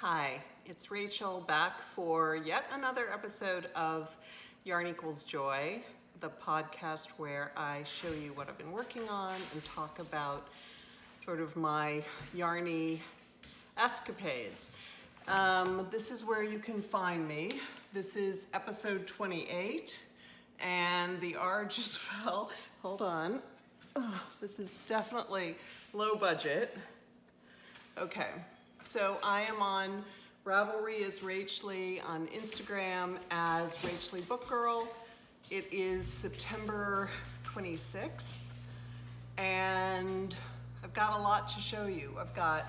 Hi, it's Rachel back for yet another episode of Yarn Equals Joy, the podcast where I show you what I've been working on and talk about sort of my yarny escapades. This is where you can find me. This is episode 28 and the R just fell. Hold on. Oh, this is definitely low budget. Okay. So I am on Ravelry as Rachely, on Instagram as Rachely Book Girl. It is September 26th, and I've got a lot to show you. I've got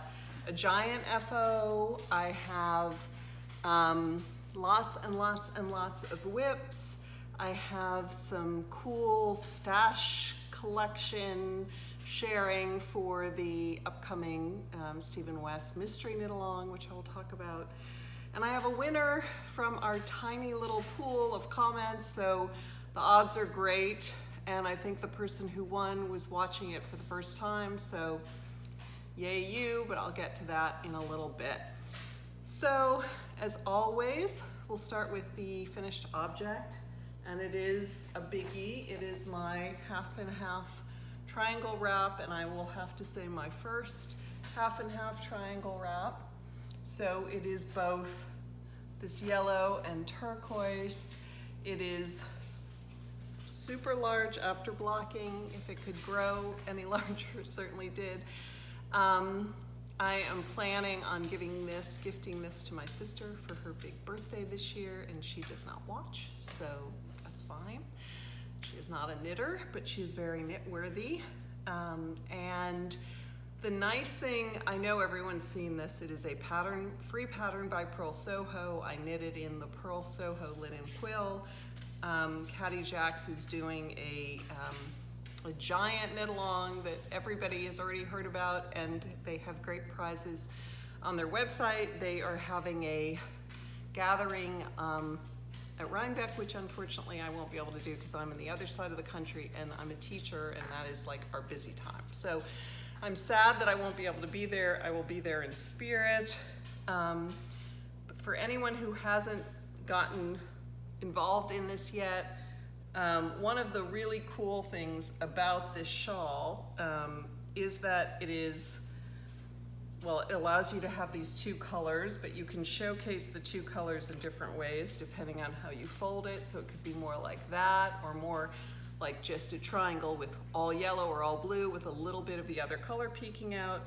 a giant FO. I have lots and lots and lots of whips. I have some cool stash collection sharing for the upcoming Stephen West Mystery Knitalong, which I will talk about. And I have a winner from our tiny little pool of comments, so the odds are great. And I think the person who won was watching it for the first time, so yay you, but I'll get to that in a little bit. So, as always, we'll start with the finished object, and it is a biggie. It is my half and half triangle wrap, and I will have to say my first half and half triangle wrap. So it is both this yellow and turquoise. It is super large after blocking. If it could grow any larger, it certainly did. I am planning on gifting this to my sister for her big birthday this year, and she does not watch, so that's fine. She is not a knitter, but she is very knit-worthy. And the nice thing, I know everyone's seen this, it is a free pattern by Purl Soho. I knitted in the Purl Soho linen quill. Caddy Jacks is doing a giant knit-along that everybody has already heard about, and they have great prizes on their website. They are having a gathering at Rhinebeck, which unfortunately I won't be able to do because I'm on the other side of the country and I'm a teacher, and that is like our busy time. So I'm sad that I won't be able to be there. I will be there in spirit. But for anyone who hasn't gotten involved in this yet, one of the really cool things about this shawl is that it allows you to have these two colors, but you can showcase the two colors in different ways depending on how you fold it. So it could be more like that, or more like just a triangle with all yellow or all blue with a little bit of the other color peeking out.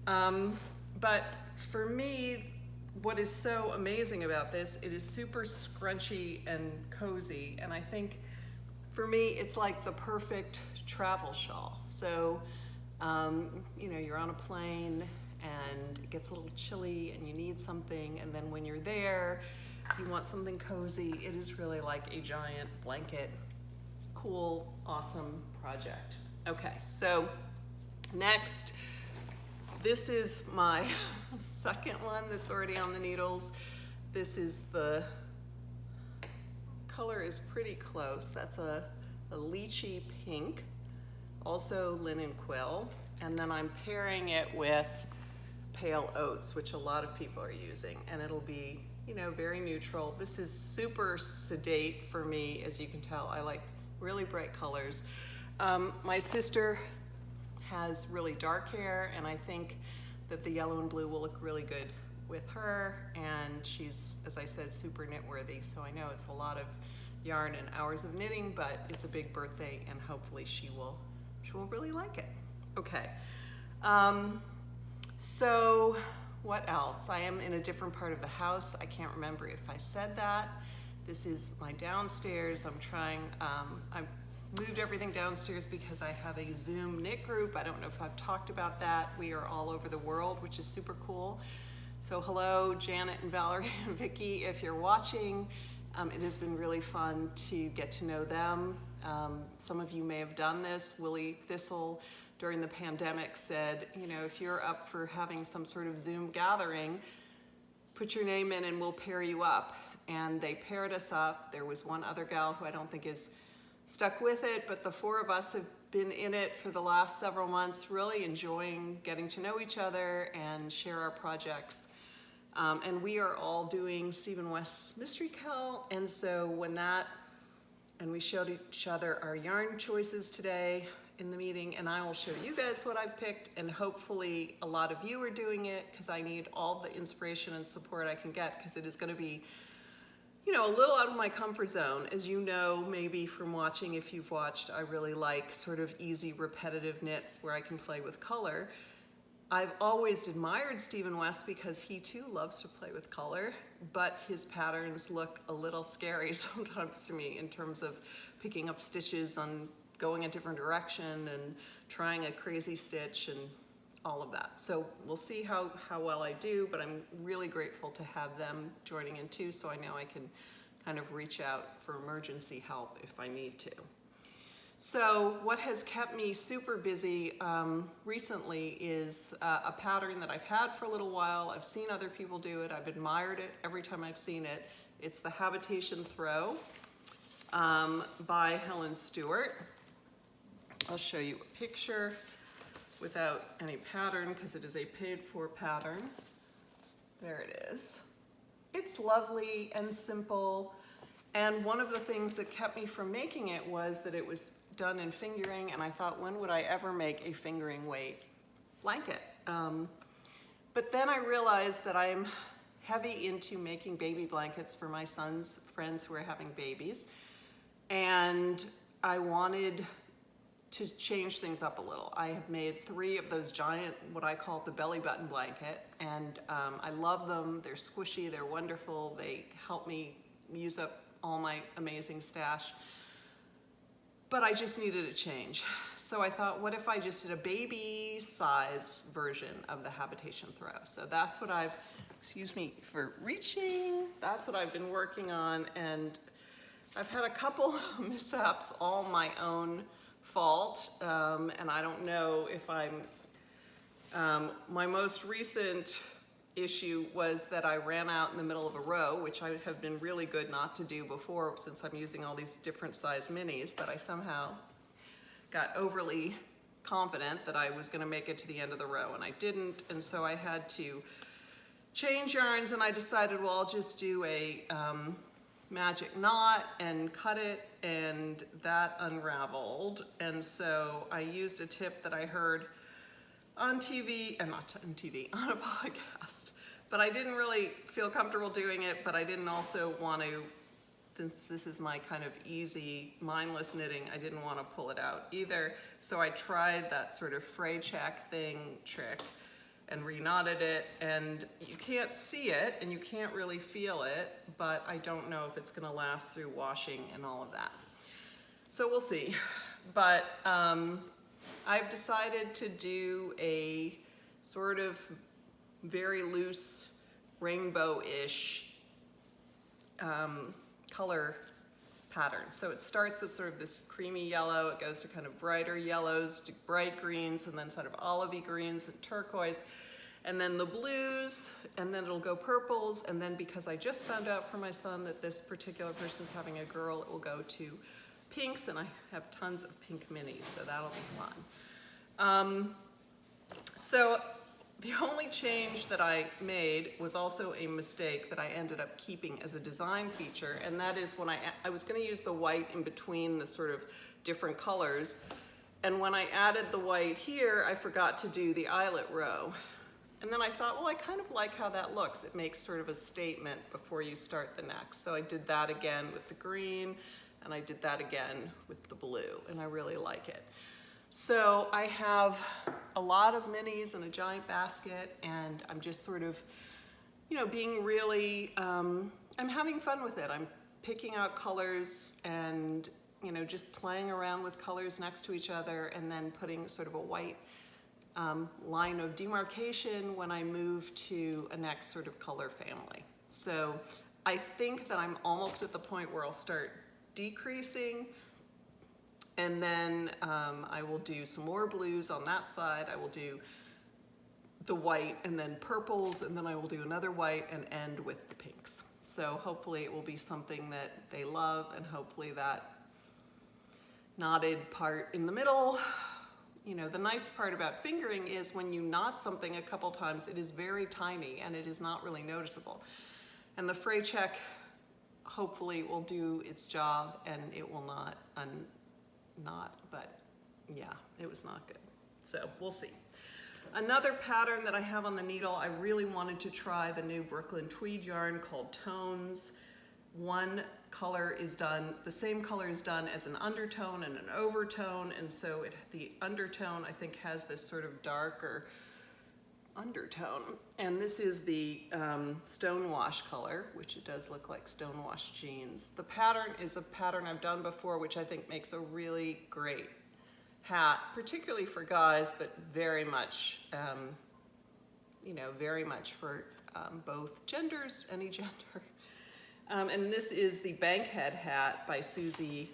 But for me, what is so amazing about this, it is super scrunchy and cozy, and I think for me it's like the perfect travel shawl. So you're on a plane and it gets a little chilly and you need something, and then when you're there you want something cozy. It is really like a giant blanket. Cool, awesome project. Okay, so next, this is my second one that's already on the needles. This is the color is pretty close. That's a lychee pink, also linen quill, and then I'm pairing it with pale oats, which a lot of people are using, and it'll be, very neutral. This is super sedate for me, as you can tell. I like really bright colors. My sister has really dark hair, and I think that the yellow and blue will look really good with her, and she's, as I said, super knit-worthy, so I know it's a lot of yarn and hours of knitting, but it's a big birthday, and hopefully she will really like it. Okay. So what else? I am in a different part of the house. I can't remember if I said that. This is my downstairs. I've moved everything downstairs because I have a Zoom knit group. I don't know if I've talked about that. We are all over the world, which is super cool. So hello, Janet and Valerie and Vicky, if you're watching. It has been really fun to get to know them. Some of you may have done this. Willie Thistle, during the pandemic, said, if you're up for having some sort of Zoom gathering, put your name in and we'll pair you up. And they paired us up. There was one other gal who I don't think is stuck with it, but the four of us have been in it for the last several months, really enjoying getting to know each other and share our projects. And we are all doing Stephen West Mystery Knitalong, and so and we showed each other our yarn choices today in the meeting, and I will show you guys what I've picked, and hopefully a lot of you are doing it, because I need all the inspiration and support I can get, because it is going to be, you know, a little out of my comfort zone. As you know, maybe from watching, if you've watched, I really like sort of easy, repetitive knits where I can play with color. I've always admired Stephen West because he too loves to play with color, but his patterns look a little scary sometimes to me in terms of picking up stitches on going a different direction and trying a crazy stitch and all of that. So we'll see how well I do, but I'm really grateful to have them joining in too, so I know I can kind of reach out for emergency help if I need to. So what has kept me super busy recently is a pattern that I've had for a little while. I've seen other people do it. I've admired it every time I've seen it. It's the Habitation Throw by Helen Stewart. I'll show you a picture without any pattern because it is a paid-for pattern. There it is. It's lovely and simple. And one of the things that kept me from making it was that it was done in fingering, and I thought, when would I ever make a fingering weight blanket? But then I realized that I'm heavy into making baby blankets for my son's friends who are having babies, and I wanted to change things up a little. I have made 3 of those giant, what I call the belly button blanket, and I love them. They're squishy, they're wonderful, they help me use up all my amazing stash. But I just needed a change. So I thought, what if I just did a baby size version of the Habitation Throw? So that's what excuse me for reaching, that's what I've been working on, and I've had a couple mishaps, all my own fault, and I don't know if my most recent issue was that I ran out in the middle of a row, which I have been really good not to do before since I'm using all these different size minis, but I somehow got overly confident that I was gonna make it to the end of the row, and I didn't, and so I had to change yarns, and I decided, well, I'll just do a magic knot and cut it, and that unraveled. And so I used a tip that I heard on TV, and not on TV, on a podcast. But I didn't really feel comfortable doing it, but I didn't also want to, since this is my kind of easy, mindless knitting, I didn't want to pull it out either. So I tried that sort of fray check trick and re-knotted it, and you can't see it and you can't really feel it, but I don't know if it's gonna last through washing and all of that. So we'll see. But I've decided to do a sort of very loose rainbow-ish color pattern. So it starts with sort of this creamy yellow, it goes to kind of brighter yellows, to bright greens, and then sort of olivey greens and turquoise, and then the blues, and then it'll go purples, and then because I just found out from my son that this particular person's having a girl, it will go to pinks, and I have tons of pink minis, so that'll be fun. So the only change that I made was also a mistake that I ended up keeping as a design feature, and that is when I was going to use the white in between the sort of different colors, and when I added the white here, I forgot to do the eyelet row. And then I thought, well, I kind of like how that looks. It makes sort of a statement before you start the next. So I did that again with the green, and I did that again with the blue, and I really like it. So I have a lot of minis in a giant basket, and I'm just sort of, you know, being really, I'm having fun with it. I'm picking out colors and, you know, just playing around with colors next to each other, and then putting sort of a white line of demarcation when I move to a next sort of color family. So I think that I'm almost at the point where I'll start decreasing, and then I will do some more blues on that side. I will do the white and then purples, and then I will do another white and end with the pinks. So hopefully it will be something that they love, and hopefully that knotted part in the middle you know, the nice part about fingering is when you knot something a couple times, it is very tiny and it is not really noticeable. And the fray check hopefully will do its job and it will not unknot, but yeah, it was not good. So we'll see. Another pattern that I have on the needle, I really wanted to try the new Brooklyn tweed yarn called Tones. One color is done, the same color is done as an undertone and an overtone, and so the undertone I think has this sort of darker undertone. And this is the stonewash color, which it does look like stonewash jeans. The pattern is a pattern I've done before, which I think makes a really great hat, particularly for guys, but very much, you know, very much for both genders, any gender. And this is the Bankhead hat by Susie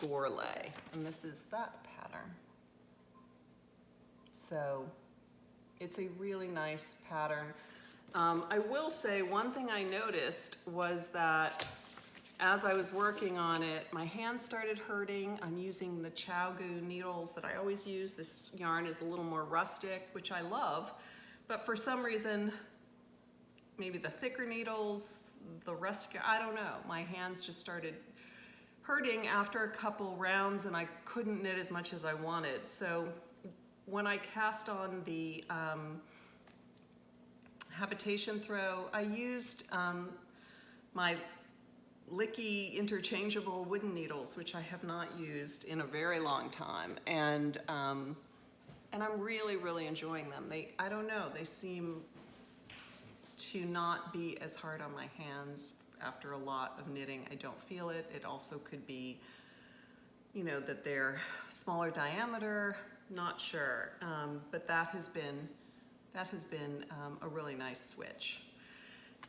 Gourlay, and this is that pattern. So it's a really nice pattern. I will say one thing I noticed was that as I was working on it, my hands started hurting. I'm using the Chowgu needles that I always use. This yarn is a little more rustic, which I love, but for some reason, maybe the thicker needles, the rustic, I don't know, my hands just started hurting after a couple rounds and I couldn't knit as much as I wanted. So when I cast on the habitation throw, I used my Licky interchangeable wooden needles, which I have not used in a very long time, and I'm really, really enjoying them. I don't know, they seem to not be as hard on my hands after a lot of knitting. I don't feel it. It also could be, you know, that they're smaller diameter, not sure, but that has been a really nice switch.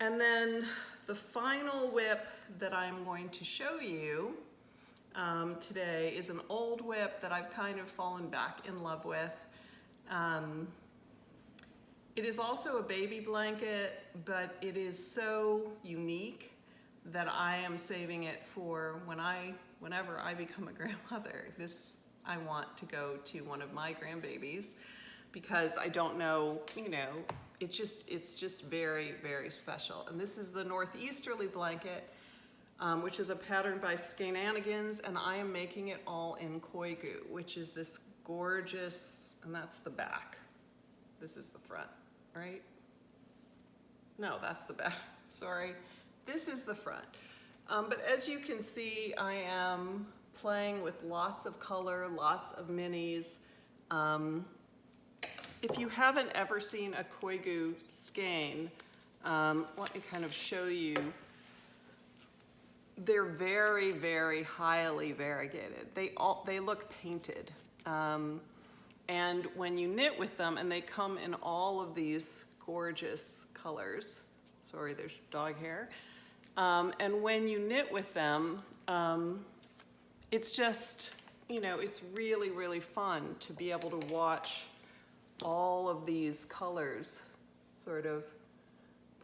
And then the final whip that I'm going to show you today is an old whip that I've kind of fallen back in love with. It is also a baby blanket, but it is so unique that I am saving it for whenever I become a grandmother. I want to go to one of my grandbabies because I don't know, you know, it's just very, very special. And this is the Northeasterly blanket, which is a pattern by Skeananigans, and I am making it all in Koigu, which is this gorgeous, and that's the back. This is the front, right? No, that's the back, sorry. This is the front. But as you can see, I am playing with lots of color, lots of minis. If you haven't ever seen a Koigu skein, let me kind of show you. They're very, very highly variegated. They look painted. And when you knit with them, and they come in all of these gorgeous colors. Sorry, there's dog hair. And when you knit with them, it's just, you know, it's really, really fun to be able to watch all of these colors sort of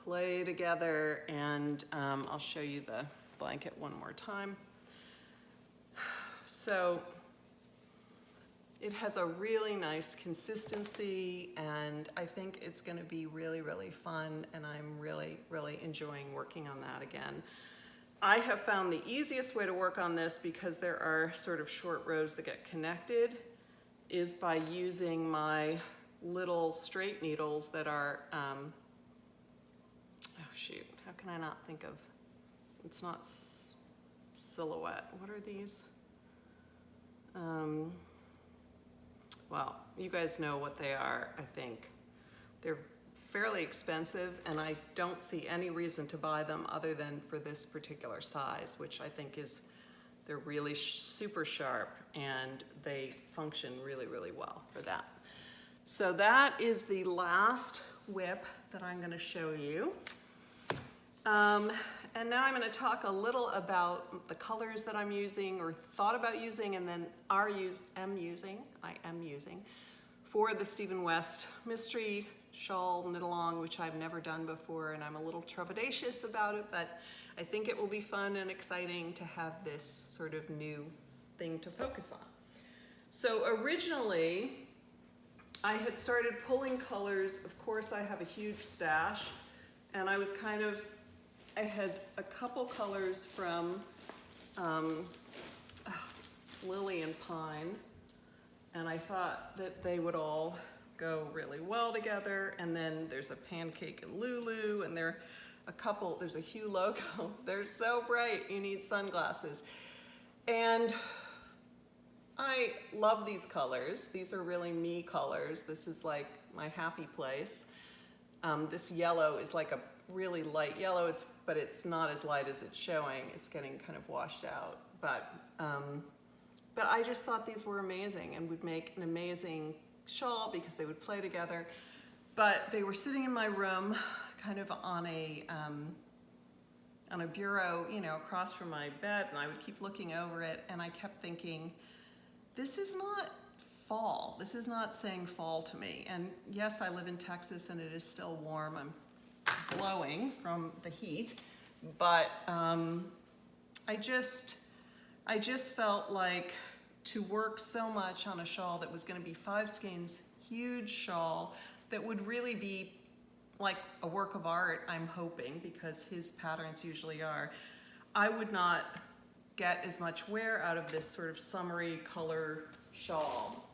play together. And I'll show you the blanket one more time. So it has a really nice consistency, and I think it's going to be really, really fun, and I'm really, really enjoying working on that again. I have found the easiest way to work on this, because there are sort of short rows that get connected, is by using my little straight needles that are, oh shoot, how can I not think of, it's not silhouette, what are these? Well, you guys know what they are, I think. They're fairly expensive, and I don't see any reason to buy them other than for this particular size, which I think is, they're really super sharp, and they function really, really well for that. So that is the last whip that I'm going to show you. And now I'm going to talk a little about the colors that I'm using, or thought about using, and then I am using for the Stephen West Mystery Shawl Knit-Along, which I've never done before, and I'm a little trepidatious about it, but I think it will be fun and exciting to have this sort of new thing to focus on. So originally, I had started pulling colors. Of course, I have a huge stash, and I had a couple colors from Lily and Pine, and I thought that they would all go really well together. And then there's a Pancake and Lulu, and there's a Hue logo. They're so bright, you need sunglasses. And I love these colors. These are really me colors. This is like my happy place. This yellow is like a really light yellow, but it's not as light as it's showing. It's getting kind of washed out. But I just thought these were amazing and would make an amazing shawl because they would play together. But they were sitting in my room, kind of on a bureau, across from my bed, and I would keep looking over it, and I kept thinking, this is not fall. This is not saying fall to me. And yes, I live in Texas, and it is still warm. I'm glowing from the heat, but I just felt like to work so much on a shawl that was going to be 5 skeins, huge shawl that would really be like a work of art, I'm hoping, because his patterns usually are, I would not get as much wear out of this sort of summery color shawl.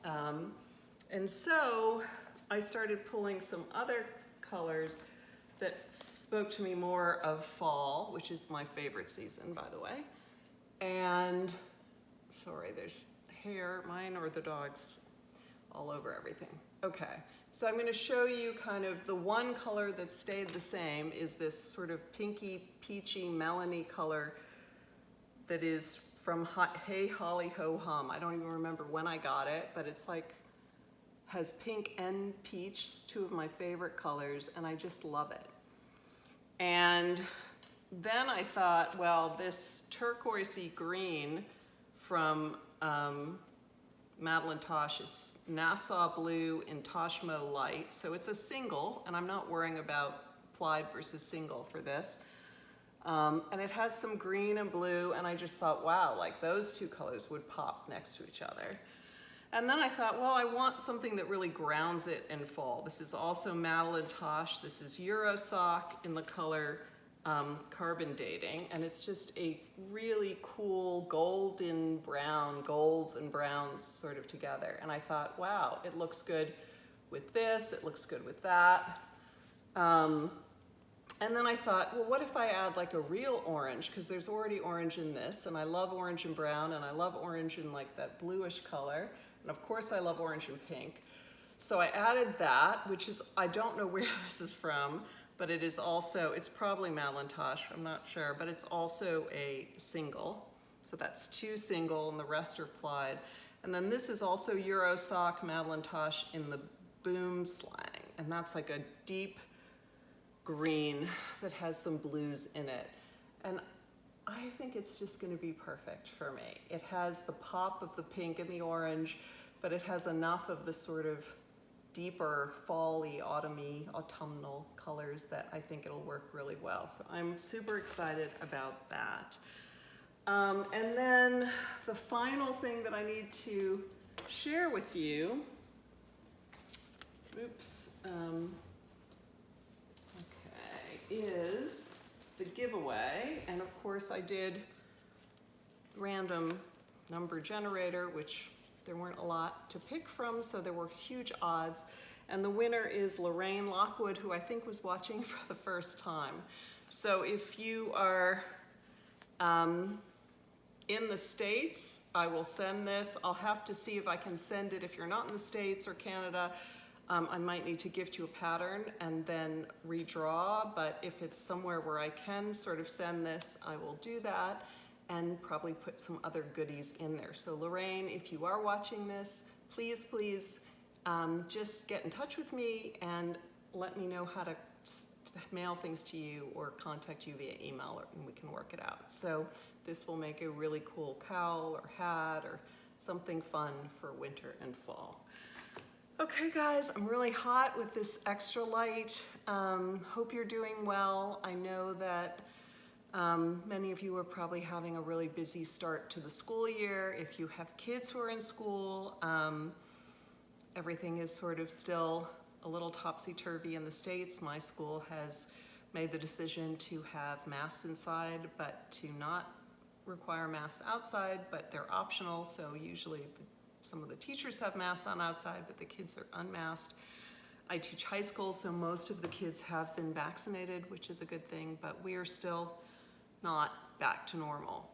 And so I started pulling some other colors that spoke to me more of fall, which is my favorite season, by the way. And sorry, there's hair, mine or the dog's, all over everything. Okay, so I'm going to show you kind of the one color that stayed the same is this sort of pinky, peachy, melony color that is from Hey Holly Ho Hum. I don't even remember when I got it, but it's like, has pink and peach, 2 of my favorite colors, and I just love it. And then I thought, well, this turquoisey green from Madeline Tosh, it's Nassau Blue in Toshmo Light. So it's a single, and I'm not worrying about plied versus single for this. And it has some green and blue, and I just thought, wow, like those 2 colors would pop next to each other. And then I thought, well, I want something that really grounds it in fall. This is also Madeline Tosh. This is Eurosock in the color Carbon Dating, and it's just a really cool golden brown, golds and browns sort of together. And I thought, wow, it looks good with this, it looks good with that. And then I thought, well, what if I add like a real orange? Because there's already orange in this, and I love orange and brown, and I love orange in like that bluish color. And of course I love orange and pink. So I added that, which is, I don't know where this is from, but it is also, it's probably Madeline Tosh, I'm not sure, but it's also a single. So that's 2 single and the rest are plied. And then this is also Eurosock Madeline Tosh in the Boom Slang. And that's like a deep green that has some blues in it. And I think it's just gonna be perfect for me. It has the pop of the pink and the orange, but it has enough of the sort of deeper fall-y, autumnal colors that I think it'll work really well. So I'm super excited about that. And then the final thing that I need to share with you, is the giveaway. And of course I did random number generator, which there weren't a lot to pick from, so there were huge odds. And the winner is Lorraine Lockwood, who I think was watching for the first time. So if you are in the States, I will send this. I'll have to see if I can send it. If you're not in the States or Canada, I might need to gift you a pattern and then redraw, but if it's somewhere where I can sort of send this, I will do that and probably put some other goodies in there. So Lorraine, if you are watching this, please, please just get in touch with me and let me know how to mail things to you or contact you via email, and we can work it out. So this will make a really cool cowl or hat or something fun for winter and fall. Okay guys, I'm really hot with this extra light. Hope you're doing well. I know that many of you are probably having a really busy start to the school year. If you have kids who are in school, Everything is sort of still a little topsy-turvy in the States. My school has made the decision to have masks inside, but to not require masks outside, but they're optional. So usually some of the teachers have masks on outside, but the kids are unmasked. I teach high school, so most of the kids have been vaccinated, which is a good thing, but we are still not back to normal.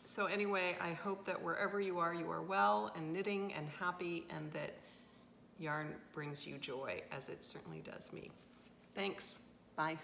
So anyway, I hope that wherever you are well and knitting and happy, and that yarn brings you joy, as it certainly does me. Thanks. Bye.